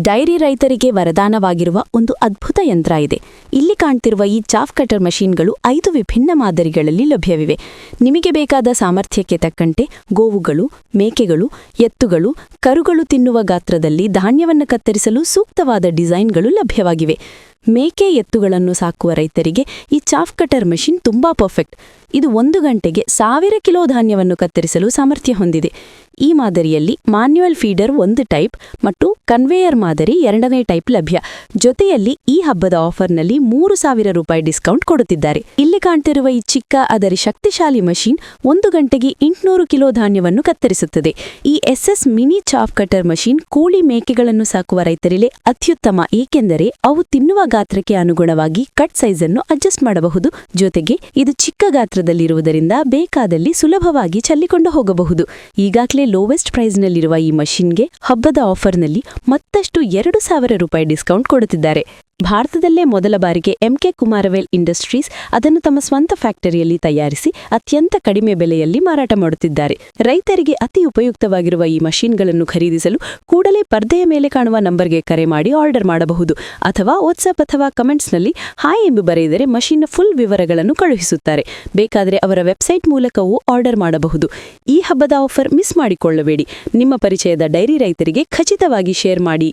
Dairy ರೈತರಿಗೆ ವರದಾನವಾಗಿರುವ ಒಂದು ಅದ್ಭುತ ಯಂತ್ರ ಇದೆ. ಇಲ್ಲಿ ಕಾಣ್ತಿರುವ ಈ ಚಾಫ್ ಕಟರ್ ಮಷೀನ್ಗಳು 5 ವಿಭಿನ್ನ ಮಾದರಿಗಳಲ್ಲಿ ಲಭ್ಯವಿವೆ. ನಿಮಗೆ ಬೇಕಾದ ಸಾಮರ್ಥ್ಯಕ್ಕೆ ತಕ್ಕಂತೆ ಗೋವುಗಳು, ಮೇಕೆಗಳು, ಎತ್ತುಗಳು, ಕರುಗಳು ತಿನ್ನುವ ಗಾತ್ರದಲ್ಲಿ ಧಾನ್ಯವನ್ನು ಕತ್ತರಿಸಲು ಸೂಕ್ತವಾದ ಡಿಸೈನ್ಗಳು ಲಭ್ಯವಾಗಿವೆ. ಮೇಕೆ ಎತ್ತುಗಳನ್ನು ಸಾಕುವ ರೈತರಿಗೆ ಈ ಚಾಫ್ ಕಟರ್ ಮಷೀನ್ ತುಂಬಾ ಪರ್ಫೆಕ್ಟ್. ಇದು 1 ಗಂಟೆಗೆ 1000 ಕಿಲೋ ಧಾನ್ಯವನ್ನು ಕತ್ತರಿಸಲು ಸಾಮರ್ಥ್ಯ ಹೊಂದಿದೆ. ಈ ಮಾದರಿಯಲ್ಲಿ ಮ್ಯಾನ್ಯುಯಲ್ ಫೀಡರ್ 1 ಟೈಪ್ ಮತ್ತು ಕನ್ವೇಯರ್ ಮಾದರಿ 2ನೇ ಟೈಪ್ ಲಭ್ಯ. ಜೊತೆಯಲ್ಲಿ ಈ ಹಬ್ಬದ ಆಫರ್ನಲ್ಲಿ 3000 ರೂಪಾಯಿ ಡಿಸ್ಕೌಂಟ್ ಕೊಡುತ್ತಿದ್ದಾರೆ. ಇಲ್ಲಿ ಕಾಣ್ತಿರುವ ಈ ಚಿಕ್ಕ ಆದರೆ ಶಕ್ತಿಶಾಲಿ ಮಷೀನ್ 1 ಗಂಟೆಗೆ 800 ಕಿಲೋ ಧಾನ್ಯವನ್ನು ಕತ್ತರಿಸುತ್ತದೆ. ಈ SS mini chaff cutter machine ಕೋಳಿ ಮೇಕೆಗಳನ್ನು ಸಾಕುವ ರೈತರಿಗೆ ಅತ್ಯುತ್ತಮ, ಏಕೆಂದರೆ ಅವು ತಿನ್ನುವ ಗಾತ್ರಕ್ಕೆ ಅನುಗುಣವಾಗಿ ಕಟ್ ಸೈಜ್ ಅನ್ನು ಅಡ್ಜಸ್ಟ್ ಮಾಡಬಹುದು. ಜೊತೆಗೆ ಇದು ಚಿಕ್ಕ ಗಾತ್ರದಲ್ಲಿರುವುದರಿಂದ ಬೇಕಾದಲ್ಲಿ ಸುಲಭವಾಗಿ ಚಲ್ಲಿಕೊಂಡು ಹೋಗಬಹುದು. ಈಗಾಗಲೇ ಲೋವೆಸ್ಟ್ ಪ್ರೈಸ್ನಲ್ಲಿರುವ ಈ ಮಷೀನ್ಗೆ ಹಬ್ಬದ ಆಫರ್ನಲ್ಲಿ ಮತ್ತಷ್ಟು 2000 ರೂಪಾಯಿ ಡಿಸ್ಕೌಂಟ್ ಕೊಡುತ್ತಿದ್ದಾರೆ. ಭಾರತದಲ್ಲೇ ಮೊದಲ ಬಾರಿಗೆ MK ಕುಮಾರವೇಲ್ ಇಂಡಸ್ಟ್ರೀಸ್ ಅದನ್ನು ತಮ್ಮ ಸ್ವಂತ ಫ್ಯಾಕ್ಟರಿಯಲ್ಲಿ ತಯಾರಿಸಿ ಅತ್ಯಂತ ಕಡಿಮೆ ಬೆಲೆಯಲ್ಲಿ ಮಾರಾಟ ಮಾಡುತ್ತಿದ್ದಾರೆ. ರೈತರಿಗೆ ಅತಿ ಉಪಯುಕ್ತವಾಗಿರುವ ಈ ಮಷೀನ್ಗಳನ್ನು ಖರೀದಿಸಲು ಕೂಡಲೇ ಪರ್ದೆಯ ಮೇಲೆ ಕಾಣುವ ನಂಬರ್ಗೆ ಕರೆ ಮಾಡಿ ಆರ್ಡರ್ ಮಾಡಬಹುದು. ಅಥವಾ ವಾಟ್ಸ್ಆಪ್ ಅಥವಾ ಕಮೆಂಟ್ಸ್ನಲ್ಲಿ ಹಾಯ್ ಎಂದು ಬರೆಯಿದರೆ ಮಷೀನ್ನ ಫುಲ್ ವಿವರಗಳನ್ನು ಕಳುಹಿಸುತ್ತಾರೆ. ಬೇಕಾದರೆ ಅವರ ವೆಬ್ಸೈಟ್ ಮೂಲಕವೂ ಆರ್ಡರ್ ಮಾಡಬಹುದು. ಈ ಹಬ್ಬದ ಆಫರ್ ಮಿಸ್ ಮಾಡಿಕೊಳ್ಳಬೇಡಿ. ನಿಮ್ಮ ಪರಿಚಯದ ಡೈರಿ ರೈತರಿಗೆ ಖಚಿತವಾಗಿ ಶೇರ್ ಮಾಡಿ.